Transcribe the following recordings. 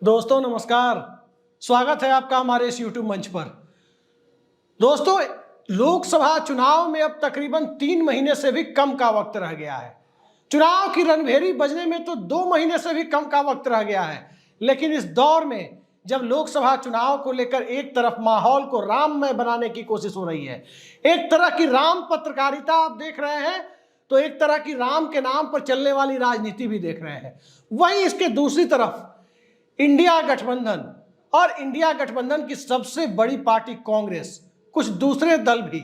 दोस्तों नमस्कार, स्वागत है आपका हमारे इस YouTube मंच पर। दोस्तों, लोकसभा चुनाव में अब तकरीबन 3 महीने से भी कम का वक्त रह गया है। चुनाव की रणभेरी बजने में तो 2 महीने से भी कम का वक्त रह गया है। लेकिन इस दौर में जब लोकसभा चुनाव को लेकर एक तरफ माहौल को राममय बनाने की कोशिश हो रही है, एक तरह की राम पत्रकारिता आप देख रहे हैं, तो एक तरह की राम के नाम पर चलने वाली राजनीति भी देख रहे हैं। वहीं इसके दूसरी तरफ इंडिया गठबंधन और इंडिया गठबंधन की सबसे बड़ी पार्टी कांग्रेस, कुछ दूसरे दल भी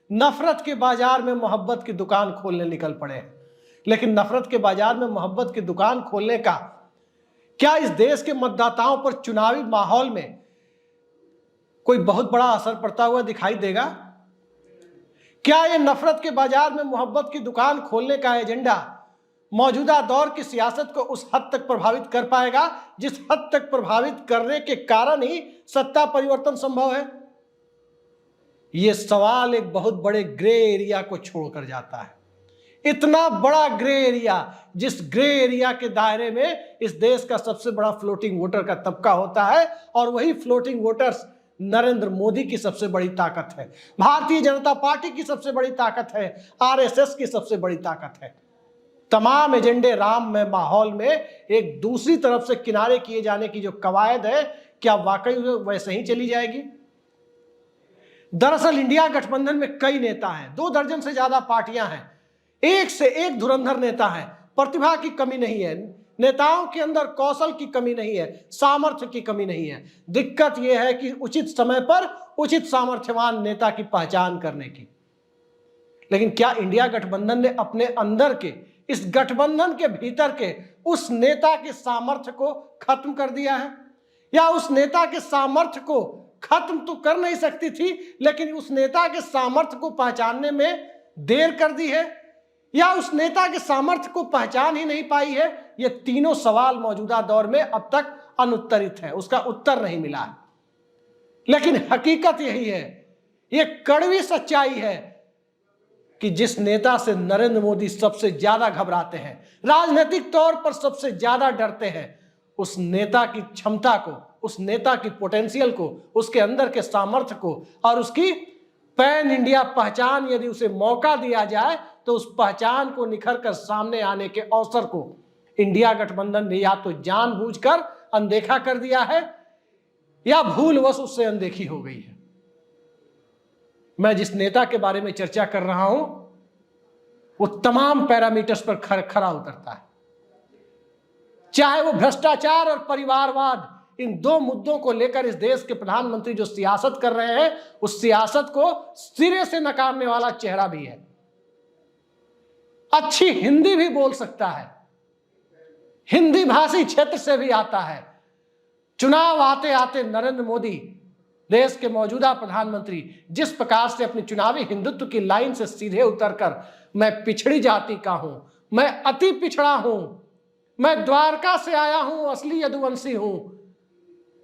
नफरत के बाजार में मोहब्बत की दुकान खोलने निकल पड़े हैं। लेकिन नफरत के बाजार में मोहब्बत की दुकान खोलने का क्या इस देश के मतदाताओं पर चुनावी माहौल में कोई बहुत बड़ा असर पड़ता हुआ दिखाई देगा? क्या ये नफरत के बाजार में मोहब्बत की दुकान खोलने का एजेंडा मौजूदा दौर की सियासत को उस हद तक प्रभावित कर पाएगा जिस हद तक प्रभावित करने के कारण ही सत्ता परिवर्तन संभव है? यह सवाल एक बहुत बड़े ग्रे एरिया को छोड़कर जाता है। इतना बड़ा ग्रे एरिया, जिस ग्रे एरिया के दायरे में इस देश का सबसे बड़ा फ्लोटिंग वोटर का तबका होता है, और वही फ्लोटिंग वोटर्स नरेंद्र मोदी की सबसे बड़ी ताकत है, भारतीय जनता पार्टी की सबसे बड़ी ताकत है, आरएसएस की सबसे बड़ी ताकत है। तमाम एजेंडे राम में माहौल में एक दूसरी तरफ से किनारे किए जाने की जो कवायद है, क्या वाकई वैसे ही चली जाएगी? दरअसल इंडिया गठबंधन में कई नेता हैं, 2 दर्जन से ज्यादा पार्टियां हैं, एक से एक धुरंधर नेता हैं। प्रतिभा की कमी नहीं है, नेताओं के अंदर कौशल की कमी नहीं है, सामर्थ्य की कमी नहीं है। दिक्कत यह है कि उचित समय पर उचित सामर्थ्यवान नेता की पहचान करने की। लेकिन क्या इंडिया गठबंधन ने अपने अंदर के, इस गठबंधन के भीतर के उस नेता के सामर्थ्य को खत्म कर दिया है? या उस नेता के सामर्थ्य को खत्म तो कर नहीं सकती थी, लेकिन उस नेता के सामर्थ्य को पहचानने में देर कर दी है? या उस नेता के सामर्थ्य को पहचान ही नहीं पाई है? ये तीनों सवाल मौजूदा दौर में अब तक अनुत्तरित है, उसका उत्तर नहीं मिला है। लेकिन हकीकत यही है, ये कड़वी सच्चाई है कि जिस नेता से नरेंद्र मोदी सबसे ज्यादा घबराते हैं, राजनीतिक तौर पर सबसे ज्यादा डरते हैं, उस नेता की क्षमता को, उस नेता की पोटेंशियल को, उसके अंदर के सामर्थ्य को और उसकी पैन इंडिया पहचान, यदि उसे मौका दिया जाए तो उस पहचान को निखर कर सामने आने के अवसर को इंडिया गठबंधन ने या तो जानबूझकर अनदेखा कर दिया है या भूलवश उससे अनदेखी हो गई है। मैं जिस नेता के बारे में चर्चा कर रहा हूं, वो तमाम पैरामीटर्स पर खरा उतरता है। चाहे वो भ्रष्टाचार और परिवारवाद, इन 2 मुद्दों को लेकर इस देश के प्रधानमंत्री जो सियासत कर रहे हैं, उस सियासत को सिरे से नकारने वाला चेहरा भी है। अच्छी हिंदी भी बोल सकता है, हिंदी भाषी क्षेत्र से भी आता है। चुनाव आते आते नरेंद्र मोदी, देश के मौजूदा प्रधानमंत्री, जिस प्रकार से अपनी चुनावी हिंदुत्व की लाइन से सीधे उतरकर मैं पिछड़ी जाति का हूं, मैं अति पिछड़ा हूं, मैं द्वारका से आया हूं, असली यदुवंशी हूं,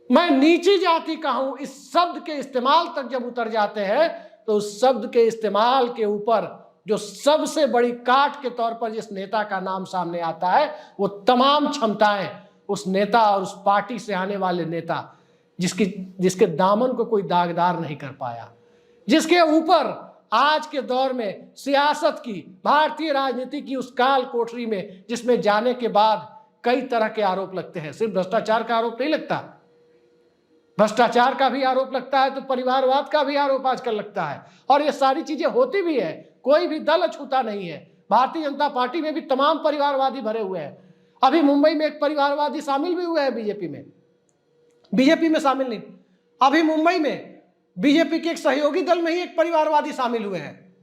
मैं नीची जाति का हूं, इस शब्द के इस्तेमाल तक जब उतर जाते हैं, तो उस शब्द के इस्तेमाल के ऊपर जो सबसे बड़ी काट के तौर पर जिस नेता का नाम सामने आता है, वो तमाम क्षमताएं उस नेता और उस पार्टी से आने वाले नेता, जिसके दामन को कोई दागदार नहीं कर पाया, जिसके ऊपर आज के दौर में सियासत की, भारतीय राजनीति की उस काल कोठरी में, जिसमें जाने के बाद कई तरह के आरोप लगते हैं। सिर्फ भ्रष्टाचार का आरोप नहीं लगता, भ्रष्टाचार का भी आरोप लगता है, तो परिवारवाद का भी आरोप आजकल लगता है, और ये सारी चीजें होती भी है। कोई भी दल अछूता नहीं है। भारतीय जनता पार्टी में भी तमाम परिवारवादी भरे हुए हैं। अभी मुंबई में एक परिवारवादी शामिल भी हुए हैं बीजेपी में शामिल नहीं, अभी मुंबई में बीजेपी के एक सहयोगी दल में ही एक परिवारवादी शामिल हुए हैं,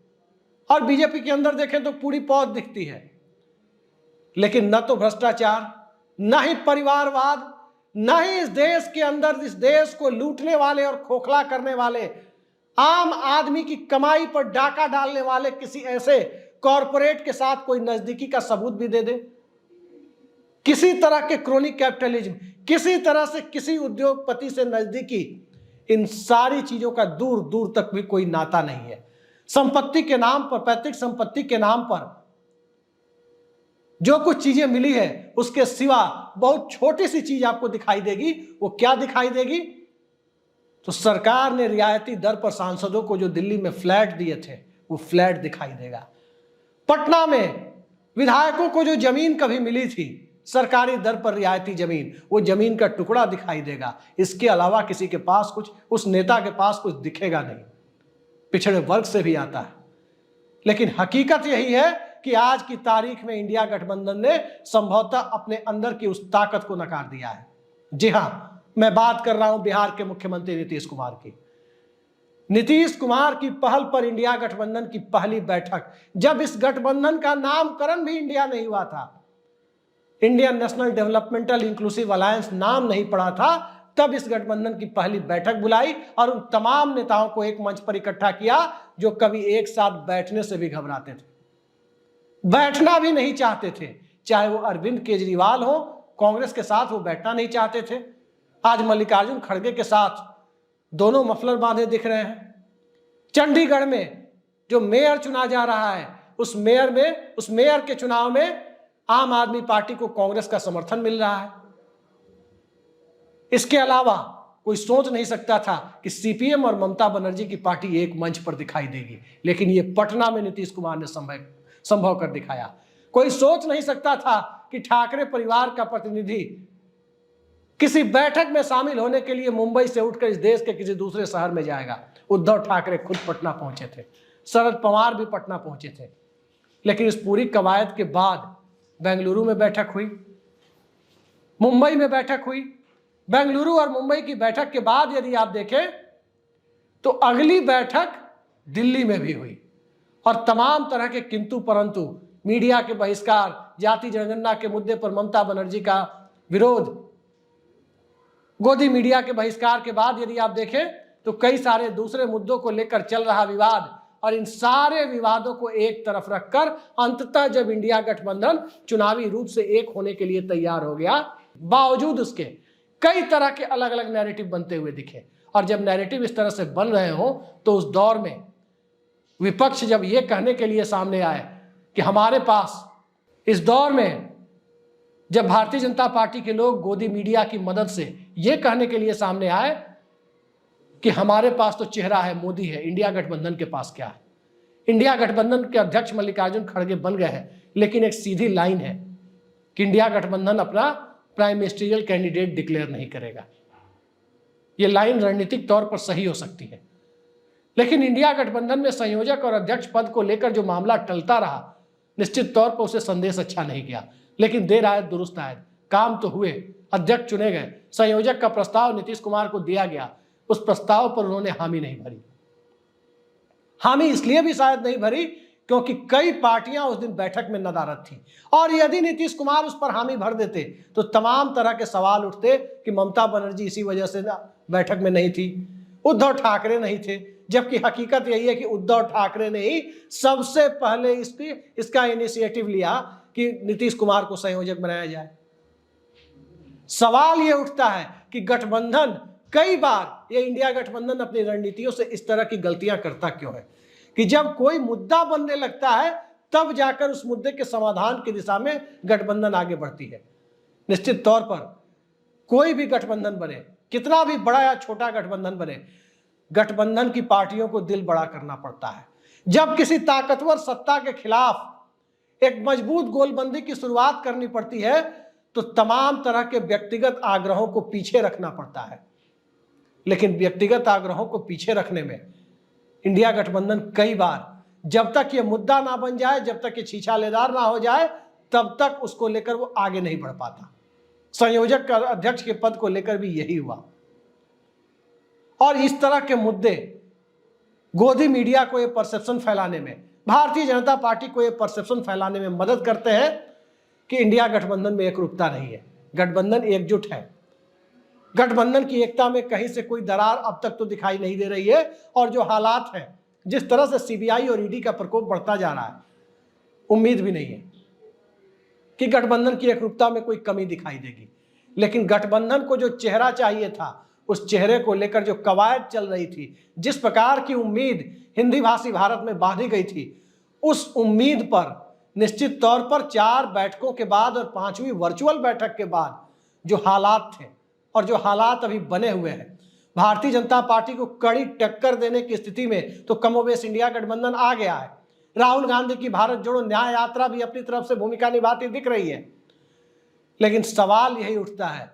और बीजेपी के अंदर देखें तो पूरी पौध दिखती है। लेकिन न तो भ्रष्टाचार, न ही परिवारवाद, न ही इस देश के अंदर, इस देश को लूटने वाले और खोखला करने वाले, आम आदमी की कमाई पर डाका डालने वाले किसी ऐसे कॉरपोरेट के साथ कोई नजदीकी का सबूत भी दे दे, किसी तरह के क्रोनिक कैपिटलिज्म, किसी तरह से किसी उद्योगपति से नजदीकी, इन सारी चीजों का दूर दूर तक भी कोई नाता नहीं है। संपत्ति के नाम पर, पैतृक संपत्ति के नाम पर जो कुछ चीजें मिली है उसके सिवा बहुत छोटी सी चीज आपको दिखाई देगी। वो क्या दिखाई देगी? तो सरकार ने रियायती दर पर सांसदों को जो दिल्ली में फ्लैट दिए थे वो फ्लैट दिखाई देगा। पटना में विधायकों को जो जमीन कभी मिली थी सरकारी दर पर रियायती जमीन, वो जमीन का टुकड़ा दिखाई देगा। इसके अलावा किसी के पास कुछ, उस नेता के पास कुछ दिखेगा नहीं। पिछड़े वर्ग से भी आता है, लेकिन हकीकत यही है कि आज की तारीख में इंडिया गठबंधन ने संभवतः अपने अंदर की उस ताकत को नकार दिया है। जी हां, मैं बात कर रहा हूं बिहार के मुख्यमंत्री नीतीश कुमार की। नीतीश कुमार की पहल पर इंडिया गठबंधन की पहली बैठक, जब इस गठबंधन का नामकरण भी इंडिया नहीं हुआ था, Indian national developmental inclusive alliance नाम नहीं पड़ा था, तब इस गठबंधन की पहली बैठक बुलाई और उन तमाम नेताओं को एक मंच पर इकट्ठा किया जो कभी एक साथ बैठने से भी घबराते थे, बैठना भी नहीं चाहते थे। चाहे वो अरविंद केजरीवाल हो, कांग्रेस के साथ वो बैठना नहीं चाहते थे। आज मल्लिकार्जुन खड़गे के साथ दोनों मफलर बांधे दिख रहे हैं। चंडीगढ़ में जो मेयर चुना जा रहा है, उस मेयर के चुनाव में आम आदमी पार्टी को कांग्रेस का समर्थन मिल रहा है। इसके अलावा कोई सोच नहीं सकता था कि सीपीएम और ममता बनर्जी की पार्टी एक मंच पर दिखाई देगी, लेकिन ये पटना में नीतीश कुमार ने संभव कर दिखाया। कोई सोच नहीं सकता था कि ठाकरे परिवार का प्रतिनिधि किसी बैठक में शामिल होने के लिए मुंबई से उठकर इस देश के किसी दूसरे शहर में जाएगा। उद्धव ठाकरे खुद पटना पहुंचे थे, शरद पवार भी पटना पहुंचे थे, लेकिन इस पूरी कवायद के बाद बेंगलुरु में बैठक हुई, मुंबई में बैठक हुई। बेंगलुरु और मुंबई की बैठक के बाद यदि आप देखें तो अगली बैठक दिल्ली में भी हुई और तमाम तरह के किंतु परंतु, मीडिया के बहिष्कार, जाति जनगणना के मुद्दे पर ममता बनर्जी का विरोध, गोदी मीडिया के बहिष्कार के बाद यदि आप देखें तो कई सारे दूसरे मुद्दों को लेकर चल रहा विवाद, और इन सारे विवादों को एक तरफ रखकर अंततः जब इंडिया गठबंधन चुनावी रूप से एक होने के लिए तैयार हो गया, बावजूद उसके कई तरह के अलग अलग नैरेटिव बनते हुए दिखे। और जब नैरेटिव इस तरह से बन रहे हो तो उस दौर में विपक्ष जब ये कहने के लिए सामने आए कि हमारे पास, इस दौर में जब भारतीय जनता पार्टी के लोग गोदी मीडिया की मदद से ये कहने के लिए सामने आए कि हमारे पास तो चेहरा है, मोदी है, इंडिया गठबंधन के पास क्या है। इंडिया गठबंधन के अध्यक्ष मल्लिकार्जुन खड़गे बन गए हैं, लेकिन एक सीधी लाइन है कि इंडिया गठबंधन अपना प्राइम मिनिस्टरियल कैंडिडेट डिक्लेयर नहीं करेगा। यह लाइन रणनीतिक तौर पर सही हो सकती है, लेकिन इंडिया गठबंधन में संयोजक और अध्यक्ष पद को लेकर जो मामला टलता रहा, निश्चित तौर पर उसे संदेश अच्छा नहीं गया। लेकिन देर आयत दुरुस्त आयत, काम तो हुए, अध्यक्ष चुने गए, संयोजक का प्रस्ताव नीतीश कुमार को दिया गया, उस प्रस्ताव पर उन्होंने हामी नहीं भरी। हामी इसलिए भी शायद नहीं भरी क्योंकि कई पार्टियां उस दिन बैठक में नदारद थी, और यदि नीतीश कुमार उस पर हामी भर देते तो तमाम तरह के सवाल उठते कि ममता बनर्जी इसी वजह से बैठक में नहीं थी, उद्धव ठाकरे नहीं थे, जबकि हकीकत यही है कि उद्धव ठाकरे ने ही सबसे पहले इसका इनिशिएटिव लिया कि नीतीश कुमार को संयोजक बनाया जाए। सवाल यह उठता है कि गठबंधन, कई बार ये इंडिया गठबंधन अपनी रणनीतियों से इस तरह की गलतियां करता क्यों है कि जब कोई मुद्दा बनने लगता है तब जाकर उस मुद्दे के समाधान की दिशा में गठबंधन आगे बढ़ती है। निश्चित तौर पर कोई भी गठबंधन बने, कितना भी बड़ा या छोटा गठबंधन बने, गठबंधन की पार्टियों को दिल बड़ा करना पड़ता है। जब किसी ताकतवर सत्ता के खिलाफ एक मजबूत गोलबंदी की शुरुआत करनी पड़ती है तो तमाम तरह के व्यक्तिगत आग्रहों को पीछे रखना पड़ता है, लेकिन व्यक्तिगत आग्रहों को पीछे रखने में इंडिया गठबंधन कई बार, जब तक ये मुद्दा ना बन जाए, जब तक ये छीछालेदार ना हो जाए, तब तक उसको लेकर वो आगे नहीं बढ़ पाता। संयोजक का अध्यक्ष के पद को लेकर भी यही हुआ। और इस तरह के मुद्दे गोदी मीडिया को ये परसेप्शन फैलाने में, भारतीय जनता पार्टी को ये परसेप्शन फैलाने में मदद करते हैं कि इंडिया गठबंधन में एकरूपता नहीं है, गठबंधन एकजुट है। गठबंधन की एकता में कहीं से कोई दरार अब तक तो दिखाई नहीं दे रही है, और जो हालात हैं, जिस तरह से सीबीआई और ईडी का प्रकोप बढ़ता जा रहा है, उम्मीद भी नहीं है कि गठबंधन की एकरूपता में कोई कमी दिखाई देगी। लेकिन गठबंधन को जो चेहरा चाहिए था, उस चेहरे को लेकर जो कवायद चल रही थी, जिस प्रकार की उम्मीद हिंदी भाषी भारत में बांधी गई थी, उस उम्मीद पर निश्चित तौर पर 4 बैठकों के बाद और 5वीं वर्चुअल बैठक के बाद जो हालात थे और जो हालात अभी बने हुए हैं, भारतीय जनता पार्टी को कड़ी टक्कर देने की स्थिति में तो कमोबेश इंडिया गठबंधन आ गया है। राहुल गांधी की भारत जोड़ो न्याय यात्रा भी अपनी तरफ से भूमिका निभाती दिख रही है। लेकिन सवाल यही उठता है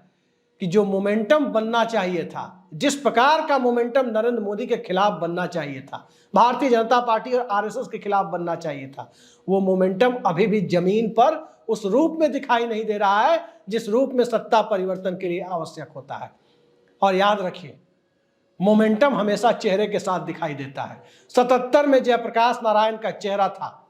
कि जो मोमेंटम बनना चाहिए था, जिस प्रकार का मोमेंटम नरेंद्र मोदी के खिलाफ बनना चाहिए था, भारतीय जनता पार्टी और आरएसएस के खिलाफ बनना चाहिए था, वो मोमेंटम अभी भी जमीन पर उस रूप में दिखाई नहीं दे रहा है जिस रूप में सत्ता परिवर्तन के लिए आवश्यक होता है। और याद रखिए, मोमेंटम हमेशा चेहरे के साथ दिखाई देता है। 77 में जयप्रकाश नारायण का चेहरा था,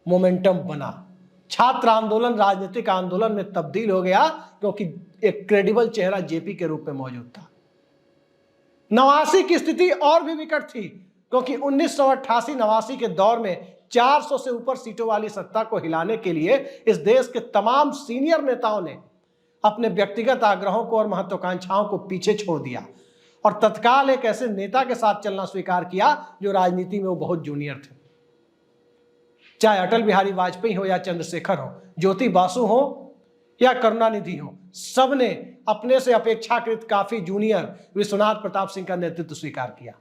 मोमेंटम बना। छात्र आंदोलन राजनीतिक आंदोलन में तब्दील हो गया क्योंकि एक क्रेडिबल चेहरा जेपी के रूप में मौजूद था। 89 की स्थिति और भी विकट थी क्योंकि 1988-89 के दौर में 400 से ऊपर सीटों वाली सत्ता को हिलाने के लिए इस देश के तमाम सीनियर नेताओं ने अपने व्यक्तिगत आग्रहों को और महत्वाकांक्षाओं को पीछे छोड़ दिया और तत्काल एक ऐसे नेता के साथ चलना स्वीकार किया जो राजनीति में वो बहुत जूनियर थे। चाहे अटल बिहारी वाजपेयी हो या चंद्रशेखर हो, ज्योति बासु हो या करुणानिधि हो, सबने अपने से अपेक्षाकृत काफी जूनियर विश्वनाथ प्रताप सिंह का नेतृत्व स्वीकार किया।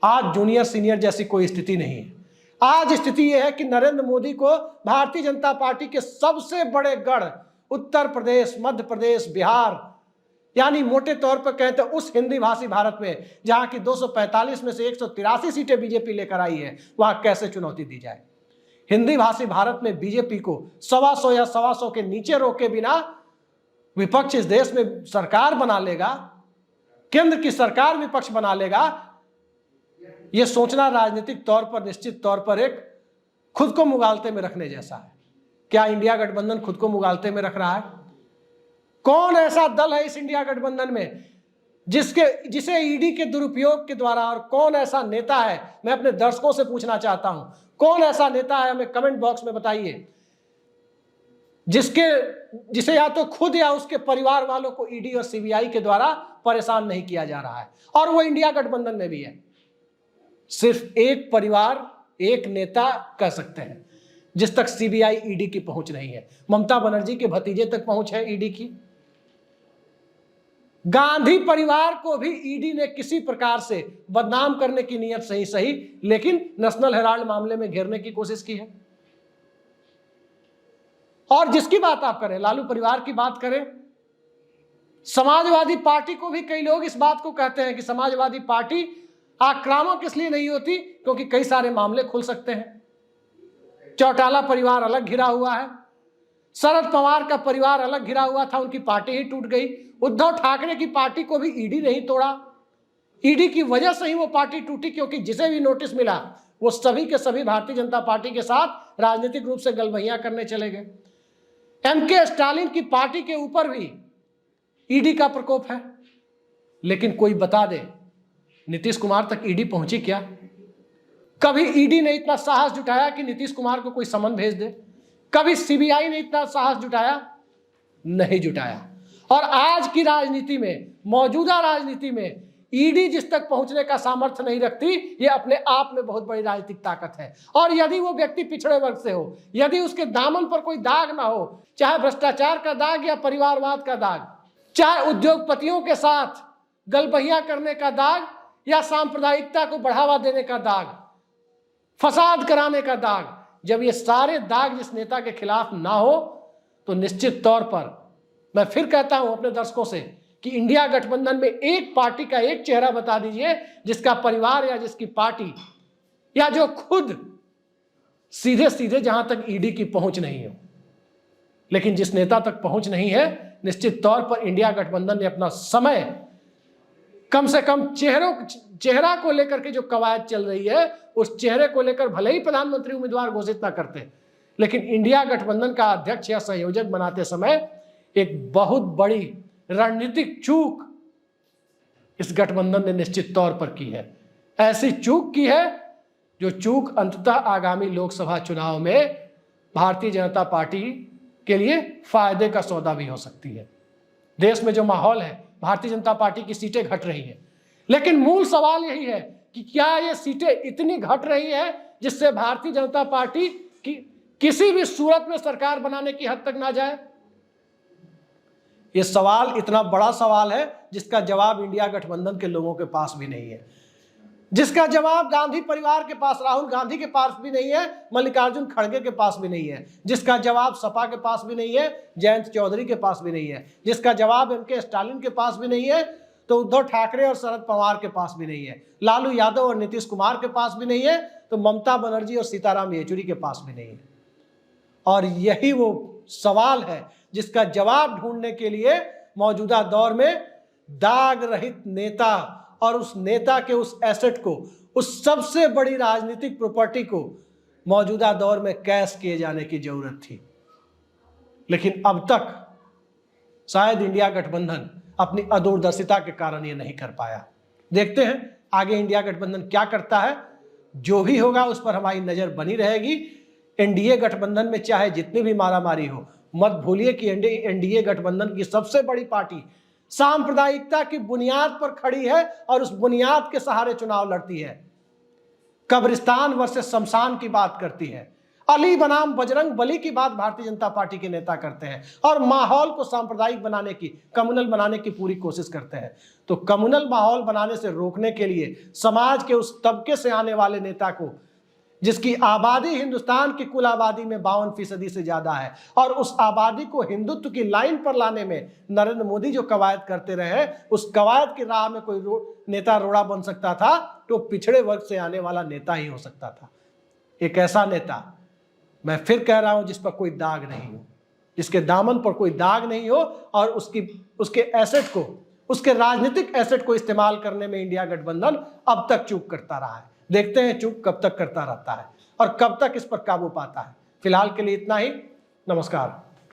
आज जूनियर सीनियर जैसी कोई स्थिति नहीं है। आज स्थिति यह है कि नरेंद्र मोदी को भारतीय जनता पार्टी के सबसे बड़े गढ़ उत्तर प्रदेश, मध्य प्रदेश, बिहार, यानी मोटे तौर पर कहते हैं उस हिंदी भाषी भारत में जहां की 245 में से 183 सीटें बीजेपी लेकर आई है, वहां कैसे चुनौती दी जाए। हिंदी भाषी भारत में बीजेपी को 125 या 125 के नीचे रोके बिना विपक्ष इस देश में सरकार बना लेगा, केंद्र की सरकार विपक्ष बना लेगा, यह सोचना राजनीतिक तौर पर निश्चित तौर पर एक खुद को मुगालते में रखने जैसा है। क्या इंडिया गठबंधन खुद को मुगालते में रख रहा है? कौन ऐसा दल है इस इंडिया गठबंधन में जिसे ईडी के दुरुपयोग के द्वारा, और कौन ऐसा नेता है, मैं अपने दर्शकों से पूछना चाहता हूं, कौन ऐसा नेता है, हमें कमेंट बॉक्स में बताइए, जिसे या तो खुद या उसके परिवार वालों को ईडी और सीबीआई के द्वारा परेशान नहीं किया जा रहा है, और वो इंडिया गठबंधन में भी है। सिर्फ एक परिवार, एक नेता कह सकते हैं जिस तक सीबीआई ईडी की पहुंच नहीं है। ममता बनर्जी के भतीजे तक पहुंच है ईडी की। गांधी परिवार को भी ईडी ने किसी प्रकार से बदनाम करने की नीयत सही, लेकिन नेशनल हेराल्ड मामले में घेरने की कोशिश की है। और जिसकी बात आप करें, लालू परिवार की बात करें, समाजवादी पार्टी को भी कई लोग इस बात को कहते हैं कि समाजवादी पार्टी आक्रामक इसलिए नहीं होती क्योंकि कई सारे मामले खुल सकते हैं। चौटाला परिवार अलग घिरा हुआ है, शरद पवार का परिवार अलग घिरा हुआ था, उनकी पार्टी ही टूट गई। उद्धव ठाकरे की पार्टी को भी ईडी नहीं तोड़ा, ईडी की वजह से ही वो पार्टी टूटी क्योंकि जिसे भी नोटिस मिला वो सभी के सभी भारतीय जनता पार्टी के साथ राजनीतिक रूप से गलबहियां करने चले गए। एमके स्टालिन की पार्टी के ऊपर भी ईडी का प्रकोप है। लेकिन कोई बता दे, नीतीश कुमार तक ईडी पहुंची क्या? कभी ईडी ने इतना साहस जुटाया कि नीतीश कुमार को कोई समन भेज दे? कभी सीबीआई ने इतना साहस जुटाया? नहीं जुटाया। और आज की राजनीति में, मौजूदा राजनीति में ईडी जिस तक पहुंचने का सामर्थ्य नहीं रखती, ये अपने आप में बहुत बड़ी राजनीतिक ताकत है। और यदि वो व्यक्ति पिछड़े वर्ग से हो, यदि उसके दामन पर कोई दाग ना हो, चाहे भ्रष्टाचार का दाग या परिवारवाद का दाग, चाहे उद्योगपतियों के साथ गलबहियां करने का दाग या सांप्रदायिकता को बढ़ावा देने का दाग, फसाद कराने का दाग, जब ये सारे दाग जिस नेता के खिलाफ ना हो तो निश्चित तौर पर मैं फिर कहता हूं अपने दर्शकों से कि इंडिया गठबंधन में एक पार्टी का एक चेहरा बता दीजिए जिसका परिवार या जिसकी पार्टी या जो खुद सीधे सीधे जहां तक ईडी की पहुंच नहीं हो। लेकिन जिस नेता तक पहुंच नहीं है, निश्चित तौर पर इंडिया गठबंधन ने अपना समय कम से कम चेहरा को लेकर के जो कवायद चल रही है, उस चेहरे को लेकर भले ही प्रधानमंत्री उम्मीदवार घोषित ना करते, लेकिन इंडिया गठबंधन का अध्यक्ष या संयोजक बनाते समय एक बहुत बड़ी रणनीतिक चूक इस गठबंधन ने निश्चित तौर पर की है। ऐसी चूक की है जो चूक अंततः आगामी लोकसभा चुनाव में भारतीय जनता पार्टी के लिए फायदे का सौदा भी हो सकती है। देश में जो माहौल है, भारतीय जनता पार्टी की सीटें घट रही हैं, लेकिन मूल सवाल यही है कि क्या ये सीटें इतनी घट रही है जिससे भारतीय जनता पार्टी की किसी भी सूरत में सरकार बनाने की हद तक ना जाए? यह सवाल इतना बड़ा सवाल है जिसका जवाब इंडिया गठबंधन के लोगों के पास भी नहीं है, जिसका जवाब गांधी परिवार के पास, राहुल गांधी के पास भी नहीं है, मल्लिकार्जुन खड़गे के पास भी नहीं है, जिसका जवाब सपा के पास भी नहीं है, जयंत चौधरी के पास भी नहीं है, जिसका जवाब एम.के. स्टालिन के पास भी नहीं है, तो उद्धव ठाकरे और शरद पवार के पास भी नहीं है, लालू यादव और नीतीश कुमार के पास भी नहीं है, तो ममता बनर्जी और सीताराम येचुरी के पास भी नहीं है। और यही वो सवाल है जिसका जवाब ढूंढने के लिए मौजूदा दौर में दाग रहित नेता और उस नेता के उस एसेट को, उस सबसे बड़ी राजनीतिक प्रॉपर्टी को मौजूदा दौर में कैश किए जाने की जरूरत थी। लेकिन अब तक शायद इंडिया गठबंधन अपनी अदूरदर्शिता के कारण ये नहीं कर पाया। देखते हैं आगे इंडिया गठबंधन क्या करता है। जो भी होगा उस पर हमारी नजर बनी रहेगी। एनडीए गठबंधन में चाहे जितनी भी मारामारी हो, मत भूलिए कि एनडीए गठबंधन की सबसे बड़ी पार्टी सांप्रदायिकता की बुनियाद पर खड़ी है और उस बुनियाद के सहारे चुनाव लड़ती है। कब्रिस्तान वर्सेस शमशान की बात करती है, अली बनाम बजरंग बली की बात भारतीय जनता पार्टी के नेता करते हैं और माहौल को सांप्रदायिक बनाने की, कम्युनल बनाने की पूरी कोशिश करते हैं। तो कम्युनल माहौल बनाने से रोकने के लिए समाज के उस तबके से आने वाले नेता को, जिसकी आबादी हिंदुस्तान की कुल आबादी में 52% से ज्यादा है, और उस आबादी को हिंदुत्व की लाइन पर लाने में नरेंद्र मोदी जो कवायद करते रहे, उस कवायद की राह में कोई नेता रोड़ा बन सकता था तो पिछड़े वर्ग से आने वाला नेता ही हो सकता था। एक ऐसा नेता, मैं फिर कह रहा हूं, जिस पर कोई दाग नहीं हो, जिसके दामन पर कोई दाग नहीं हो और उसके एसेट को, उसके राजनीतिक एसेट को इस्तेमाल करने में इंडिया गठबंधन अब तक चूक करता रहा है। देखते हैं चूक कब तक करता रहता है और कब तक इस पर काबू पाता है। फिलहाल के लिए इतना ही। नमस्कार।